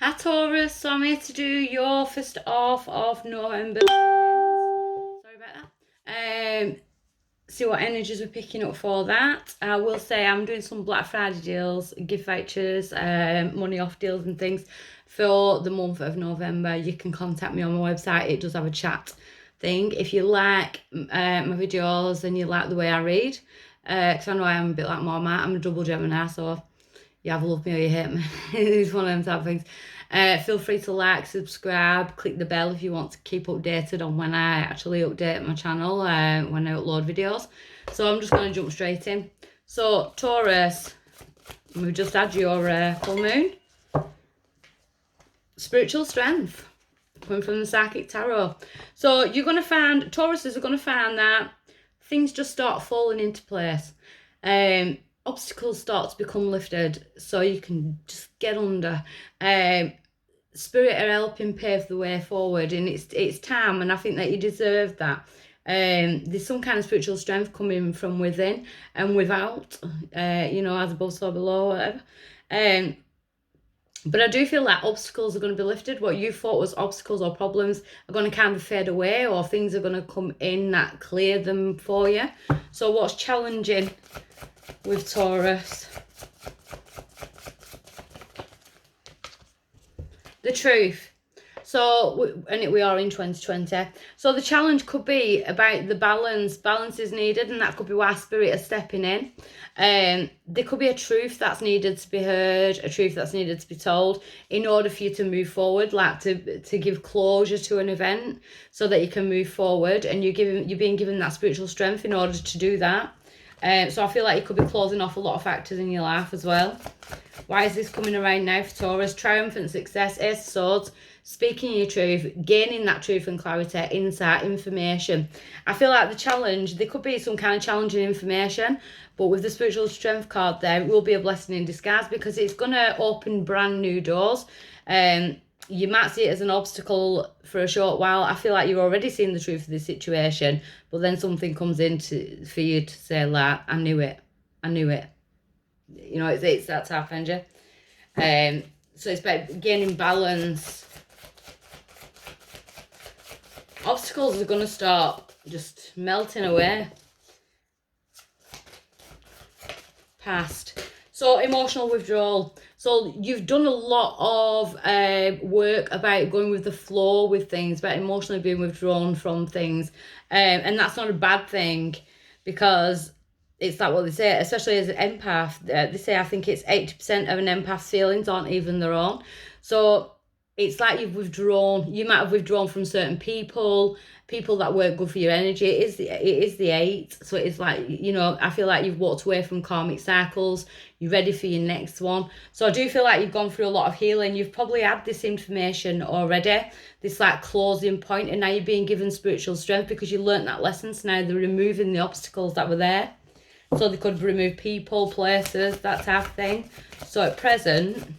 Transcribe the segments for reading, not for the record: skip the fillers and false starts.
Hi Taurus, so I'm here to do your first half of November. Sorry about that. See what energies we're picking up for that. I will say I'm doing some Black Friday deals, gift vouchers, money off deals and things for the month of November. You can contact me on my website. It does have a chat thing. If you like my videos and you like the way I read, because I know I am a bit like Mama, I'm a double Gemini, so you either love me or you hate me. It's one of them type of things. Feel free to like, subscribe, click the bell if you want to keep updated on when I actually update my channel, when I upload videos. So I'm just going to jump straight in. So Taurus, we've just had your full moon. Spiritual strength, coming from the Psychic Tarot. So you're going to find, Tauruses are going to find that things just start falling into place. Obstacles start to become lifted so you can just get under. Spirit are helping pave the way forward, and it's time, and I think that you deserve that. There's some kind of spiritual strength coming from within and without, as above so below, whatever. But I do feel like obstacles are going to be lifted. What you thought was obstacles or problems are going to kind of fade away, or things are going to come in that clear them for you. So what's challenging with Taurus? The truth. So, we are in 2020. So the challenge could be about the balance. Balance is needed, and that could be why Spirit is stepping in. There could be a truth that's needed to be heard, a truth that's needed to be told in order for you to move forward, like to give closure to an event so that you can move forward, and you're being given that spiritual strength in order to do that. So I feel like you could be closing off a lot of factors in your life as well. Why is this coming around now for Taurus? Triumphant success, Ace of Swords, speaking your truth, gaining that truth and clarity, insight, information. I feel like the challenge, there could be some kind of challenging information, but with the spiritual strength card there, it will be a blessing in disguise because it's going to open brand new doors. You might see it as an obstacle for a short while. I feel like you're already seeing the truth of the situation, but then something comes in for you to say, like, I knew it. It's that type of energy. So it's about gaining balance. Obstacles are going to start just melting away. Past. So emotional withdrawal. So you've done a lot of work about going with the flow with things, about emotionally being withdrawn from things. And that's not a bad thing, because it's like what they say, especially as an empath, they say I think it's 80% of an empath's feelings aren't even their own. So it's like you've withdrawn. You might have withdrawn from certain people that weren't good for your energy. It is the 8. So it's like, I feel like you've walked away from karmic cycles. You're ready for your next one. So I do feel like you've gone through a lot of healing. You've probably had this information already, this like closing point, and now you're being given spiritual strength because you learnt that lesson. So now they're removing the obstacles that were there. So they could remove people, places, that type of thing. So at present,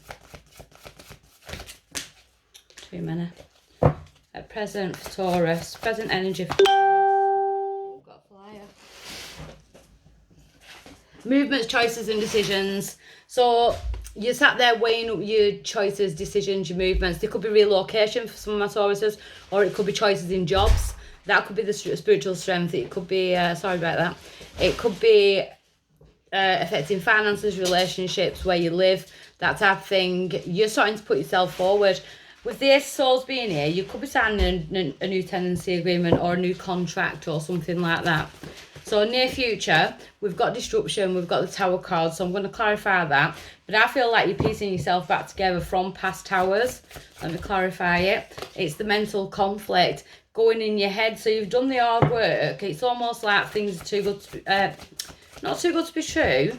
too many. At present for Taurus, present energy for Taurus. Oh, got a flyer. Movements, choices and decisions. So you sat there weighing up your choices, decisions, your movements. There could be relocation for some of my Tauruses, or it could be choices in jobs. That could be the spiritual strength. It could be, sorry about that. It could be affecting finances, relationships, where you live, that type of thing. You're starting to put yourself forward. With the Ace of Swords being here, you could be signing a new tenancy agreement or a new contract or something like that. So near future, we've got disruption, we've got the Tower card, so I'm going to clarify that. But I feel like you're piecing yourself back together from past towers. Let me clarify it. It's the mental conflict going in your head. So you've done the hard work. It's almost like things are too good to be, not too good to be true.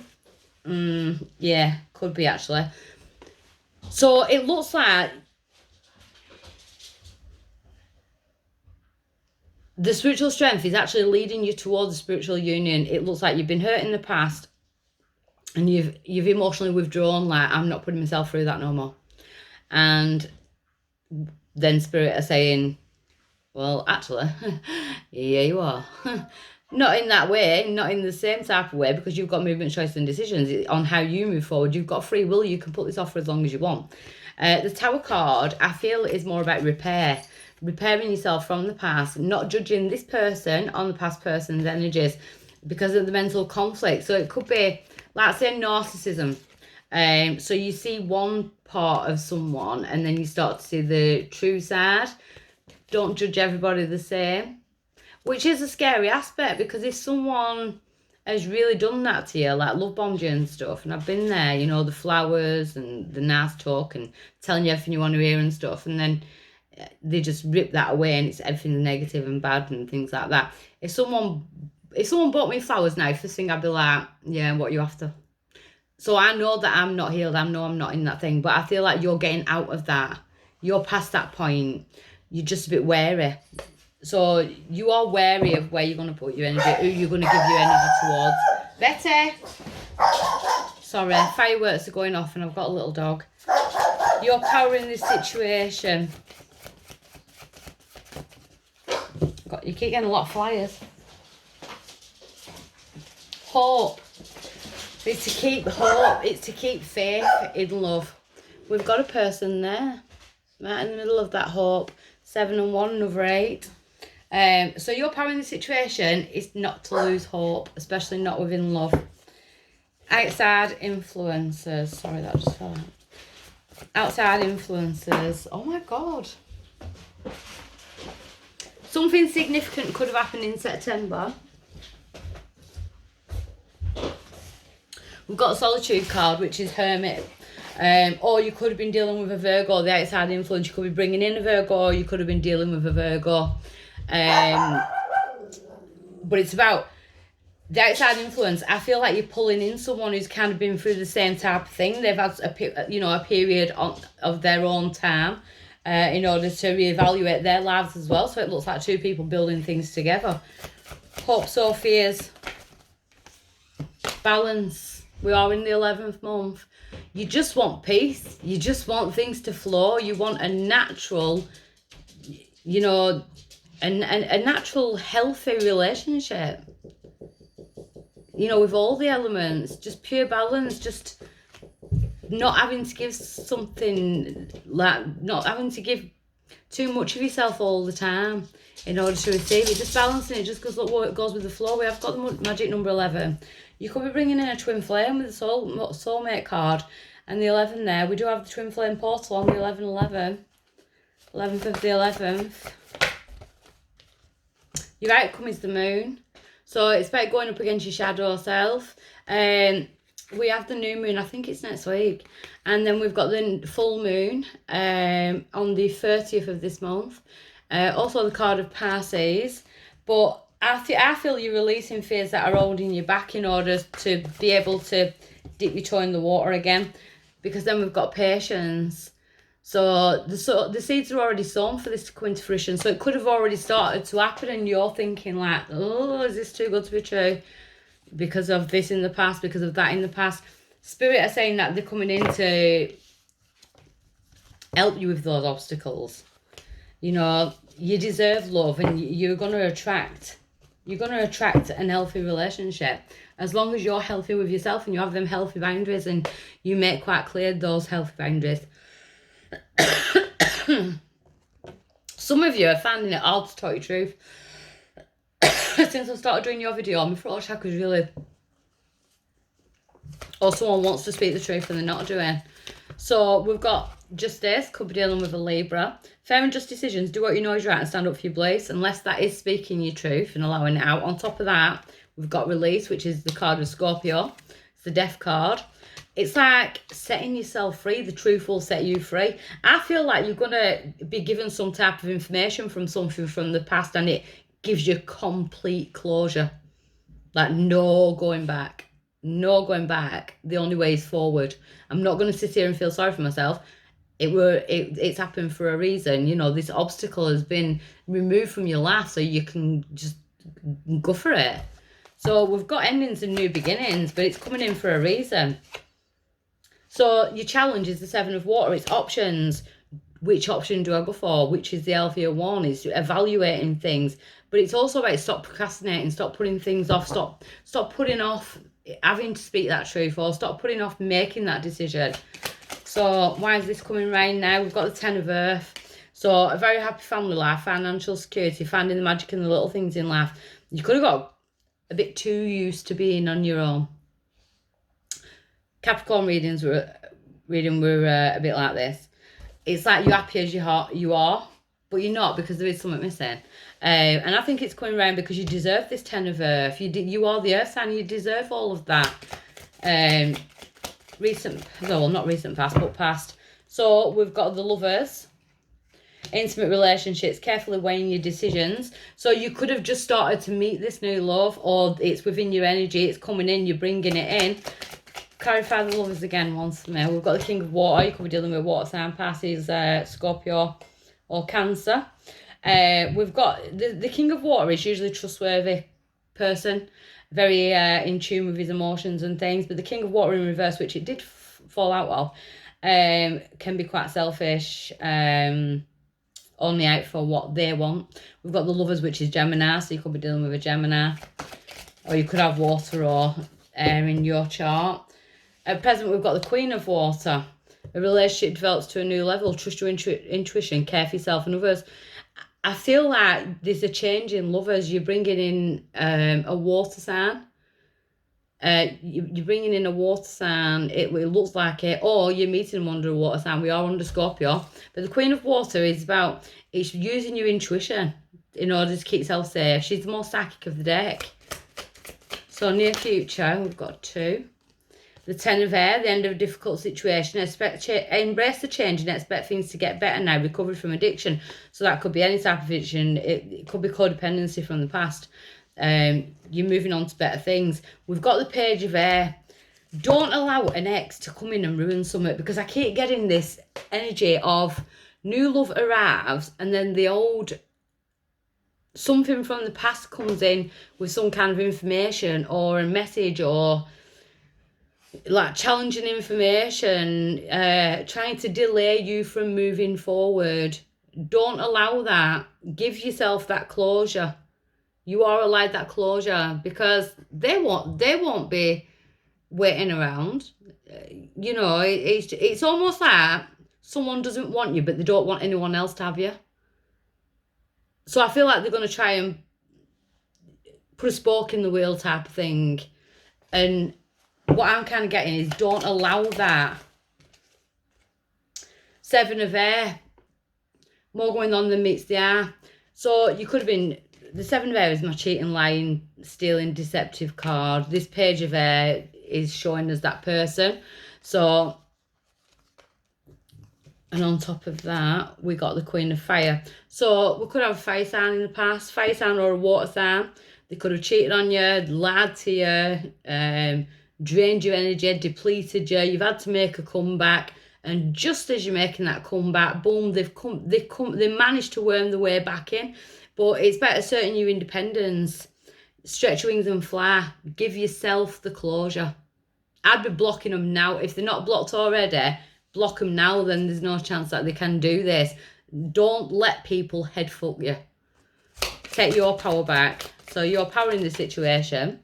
Yeah, could be actually. So it looks like the spiritual strength is actually leading you towards a spiritual union. It looks like you've been hurt in the past and you've emotionally withdrawn, like, I'm not putting myself through that no more. And then Spirit are saying, well, actually, yeah, you are. Not in that way, not in the same type of way, because you've got movement, choice and decisions on how you move forward. You've got free will. You can put this off for as long as you want. The Tower card, I feel, is more about repair. Repairing yourself from the past, not judging this person on the past person's energies because of the mental conflict. So it could be, like, say, narcissism. So you see one part of someone and then you start to see the true side. Don't judge everybody the same, which is a scary aspect, because if someone has really done that to you, like love bombed you and stuff, and I've been there, you know, the flowers and the nice talk and telling you everything you want to hear and stuff, and then they just rip that away and it's everything negative and bad and things like that. If someone bought me flowers now, first thing I'd be like, yeah, what are you after? So I know that I'm not healed. I know I'm not in that thing, but I feel like you're getting out of that. You're past that point. You're just a bit wary. So you are wary of where you're going to put your energy, who you're going to give your energy towards. Betty! Sorry, fireworks are going off and I've got a little dog. You're powering this situation. You keep getting a lot of flyers. Hope. It's to keep hope. It's to keep faith in love. We've got a person there. Right in the middle of that hope. 7 and 1, another 8. So your power in the situation is not to lose hope, especially not within love. Outside influences. Sorry, that just fell out. Outside influences. Oh my God. Something significant could have happened in September. We've got a solitude card, which is Hermit. Or you could have been dealing with a Virgo, the outside influence. You could be bringing in a Virgo, or you could have been dealing with a Virgo. But it's about the outside influence. I feel like you're pulling in someone who's kind of been through the same type of thing. They've had a period of their own time in order to reevaluate their lives as well. So it looks like two people building things together. Hopes or fears. Balance. We are in the 11th month. You just want peace. You just want things to flow. You want a natural, a natural healthy relationship. With all the elements, just pure balance, just not having to give something, like not having to give too much of yourself all the time in order to receive it. Just balancing it, just because look what goes with the flow. We have got the magic number 11. You could be bringing in a twin flame with the soulmate card and the 11 there. We do have the twin flame portal on the 11/11. 11th of the 11th. Your outcome is the moon. So it's about going up against your shadow self. We have the new moon, I think it's next week. And then we've got the full moon on the 30th of this month. Also the card of Pisces. But I feel you're releasing fears that are holding you back in order to be able to dip your toe in the water again. Because then we've got patience. So the seeds are already sown for this to come into fruition. So it could have already started to happen and you're thinking like, oh, is this too good to be true? Because of this in the past, because of that in the past. Spirit are saying that they're coming in to help you with those obstacles. You deserve love and you're going to attract an healthy relationship. As long as you're healthy with yourself and you have them healthy boundaries and you make quite clear those healthy boundaries. Some of you are finding it hard to tell your truth. Since I started doing your video, my throat chakra's really... Or someone wants to speak the truth and they're not doing. So we've got justice, could be dealing with a Libra. Fair and just decisions, do what you know is right and stand up for your beliefs, unless that is speaking your truth and allowing it out. On top of that, we've got release, which is the card of Scorpio. It's the death card. It's like setting yourself free. The truth will set you free. I feel like you're going to be given some type of information from something from the past and it gives you complete closure. Like no going back. No going back. The only way is forward. I'm not going to sit here and feel sorry for myself. It's happened for a reason. This obstacle has been removed from your life so you can just go for it. So we've got endings and new beginnings, but it's coming in for a reason. So your challenge is the 7 of water. It's options. which option do I go for? Which is the healthier one? It's evaluating things. But it's also about stop procrastinating, stop putting things off, stop putting off having to speak that truth, or stop putting off making that decision. So why is this coming round now? We've got the Ten of Earth. So a very happy family life, financial security, finding the magic in the little things in life. You could have got a bit too used to being on your own. Capricorn readings were a bit like this. It's like you're happy as you are, but you're not, because there is something missing. And I think it's coming around because you deserve this Ten of Earth. You are the Earth sign. You deserve all of that. Not recent past, but past. So we've got the Lovers. Intimate relationships, carefully weighing your decisions. So you could have just started to meet this new love, or it's within your energy, it's coming in, you're bringing it in. Clarify the Lovers again once more. We've got the King of Water. You could be dealing with water sign, Pisces, Scorpio or Cancer. We've got the King of Water is usually a trustworthy person, very in tune with his emotions and things. But the King of Water in reverse, which it did fall out of, can be quite selfish, only out for what they want. We've got the Lovers, which is Gemini, so you could be dealing with a Gemini. Or you could have water or air in your chart. At present, we've got the Queen of Water. A relationship develops to a new level. Trust your intuition, care for yourself and others. I feel like there's a change in Lovers. You're bringing in a water sign. You're bringing in a water sign. It looks like it. Or you're meeting them under a water sign. We are under Scorpio. But the Queen of Water is about, it's using your intuition in order to keep yourself safe. She's the most psychic of the deck. So near future, we've got 2. The Ten of Air, the end of a difficult situation. Embrace the change and expect things to get better now. Recovery from addiction. So that could be any type of addiction. It could be codependency from the past. You're moving on to better things. We've got the Page of Air. Don't allow an ex to come in and ruin something, because I keep getting this energy of new love arrives and then the old, something from the past comes in with some kind of information or a message, or like challenging information, trying to delay you from moving forward. Don't allow that. Give yourself that closure. You are allowed that closure, because they won't be waiting around. It's almost like someone doesn't want you, but they don't want anyone else to have you. So I feel like they're going to try and put a spoke in the wheel type of thing. And what I'm kind of getting is, don't allow that. 7 of Air. More going on than meets the eye. So you could have been, the 7 of Air is my cheating, lying, stealing, deceptive card. This Page of Air is showing us that person. So, and on top of that, we got the Queen of Fire. So we could have a fire sign in the past, fire sign or a water sign. They could have cheated on you, lied to you, drained your energy, depleted you. You've had to make a comeback, and just as you're making that comeback, boom, they managed to worm their way back in. But it's about asserting your independence. Stretch your wings and fly. Give yourself the closure. I'd be blocking them now. If they're not blocked already, block them now. Then there's no chance that they can do this. Don't let people head fuck you. Take your power back. So you're powering the situation.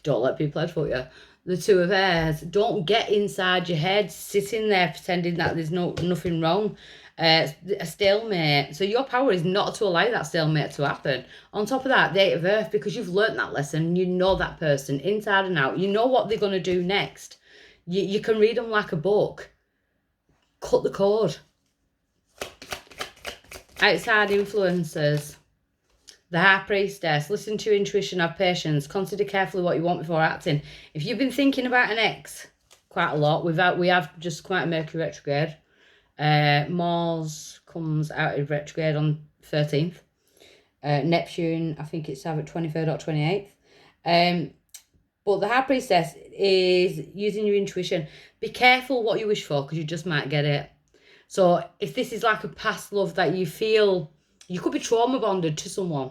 Don't let people head fuck you. The 2 of Airs. Don't get inside your head, sitting there pretending that there's nothing wrong. A stalemate. So your power is not to allow that stalemate to happen. On top of that, the 8 of Earth, because you've learnt that lesson, you know that person inside and out. You know what they're going to do next. You can read them like a book. Cut the cord. Outside influences. The High Priestess. Listen to your intuition, have patience. Consider carefully what you want before acting. If you've been thinking about an ex quite a lot, we have just come out of Mercury retrograde. Mars comes out of retrograde on 13th. Neptune, I think it's either 23rd or 28th. But the High Priestess is using your intuition. Be careful what you wish for, because you just might get it. So if this is like a past love that you feel, you could be trauma bonded to someone,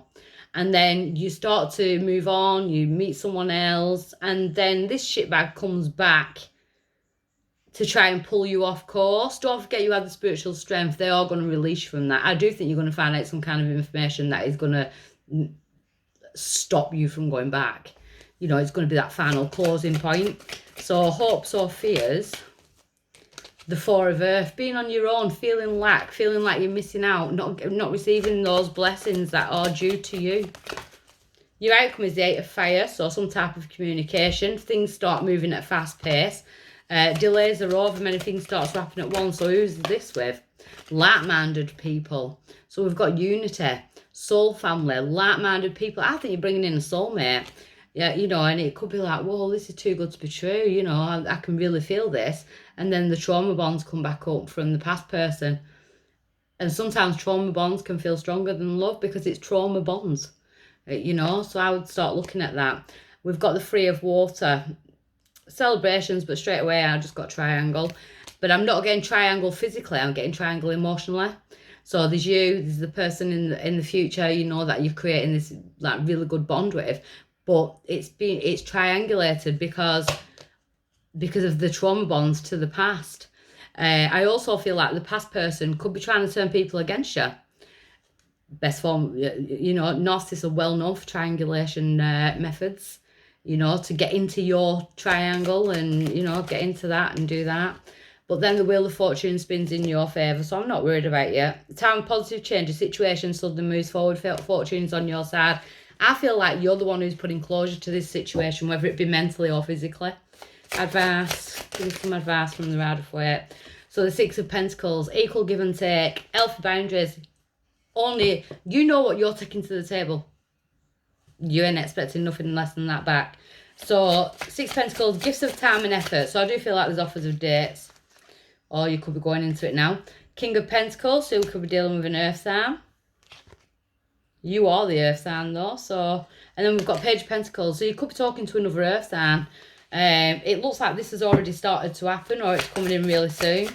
and then you start to move on, you meet someone else, and then this shitbag comes back to try and pull you off course. Don't forget you had the spiritual strength. They are going to release you from that. I do think you're going to find out some kind of information that is going to stop you from going back. You know, it's going to be that final closing point. So hopes or fears. The Four of Earth, being on your own, feeling lack, feeling like you're missing out, not receiving those blessings that are due to you. Your outcome is the Eight of Fire, so some type of communication. Things start moving at a fast pace. Delays are over, many things start to happen at once. So who's this with? Like-minded people. So we've got unity, soul family, like-minded people. I think you're bringing in a soulmate. Yeah, you know, and it could be like, whoa, this is too good to be true. You know, I can really feel this. And then the trauma bonds come back up from the past person. And sometimes trauma bonds can feel stronger than love because it's trauma bonds, you know. So I would start looking at that. We've got the Three of Water. Celebrations, but straight away I just got triangle. But I'm not getting triangle physically, I'm getting triangle emotionally. So there's you, there's the person in the future, you know, that you're creating this like really good bond with. But it's triangulated because of the trauma bonds to the past. I also feel like the past person could be trying to turn people against you. Best form, you know, narcissists are well known for triangulation methods, you know, to get into your triangle and, you know, get into that and do that. But then the Wheel of Fortune spins in your favour, so I'm not worried about you. Time of positive change, a situation suddenly moves forward, fortune's on your side. I feel like you're the one who's putting closure to this situation, whether it be mentally or physically. Advice, give me some advice from the Rider of Weight. So the Six of Pentacles, equal give and take, healthy boundaries. Only, you know what you're taking to the table. You ain't expecting nothing less than that back. So, Six of Pentacles, gifts of time and effort. So I do feel like there's offers of dates. Or you could be going into it now. King of Pentacles, so you could be dealing with an earth sign. You are the earth sign though, so... And then we've got Page of Pentacles, so you could be talking to another earth sign. It looks like this has already started to happen, or it's coming in really soon.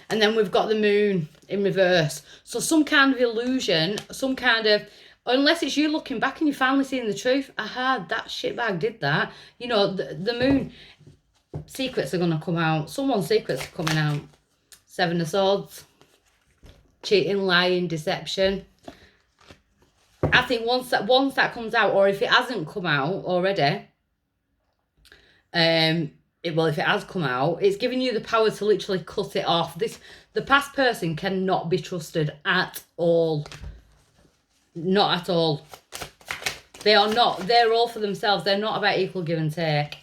And then we've got the moon in reverse. So some kind of illusion, some kind of... Unless it's you looking back and you're finally seeing the truth. Aha, that shitbag did that. You know, the moon... Secrets are going to come out. Someone's secrets are coming out. Seven of Swords. Cheating, lying, deception. I think once that comes out, or if it hasn't come out already, well, if it has come out, it's giving you the power to literally cut it off. The past person cannot be trusted at all. Not at all. They are not. They're all for themselves. They're not about equal give and take.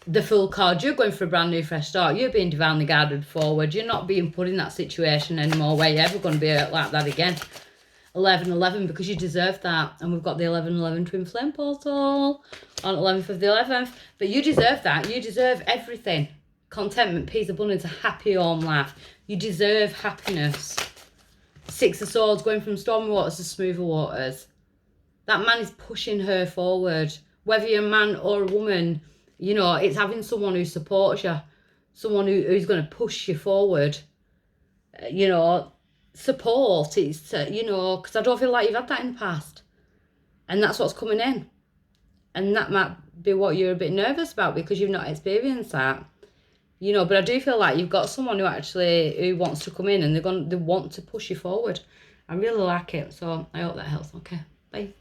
The Fool card, you're going for a brand new fresh start. You're being divinely guided forward. You're not being put in that situation anymore where you're ever going to be like that again. 11/11, because you deserve that. And we've got the 11/11 twin flame portal on 11th of the 11th. But you deserve that. You deserve everything. Contentment, peace, abundance, a happy home life. You deserve happiness. Six of Swords, going from stormy waters to smoother waters. That man is pushing her forward. Whether you're a man or a woman, you know, it's having someone who supports you. Someone who's going to push you forward. You know, support. It's, you know, because I don't feel like you've had that in the past. And that's what's coming in. And that might be what you're a bit nervous about because you've not experienced that. You know, but I do feel like you've got someone who wants to come in and they want to push you forward. I really like it. So I hope that helps. Okay, bye.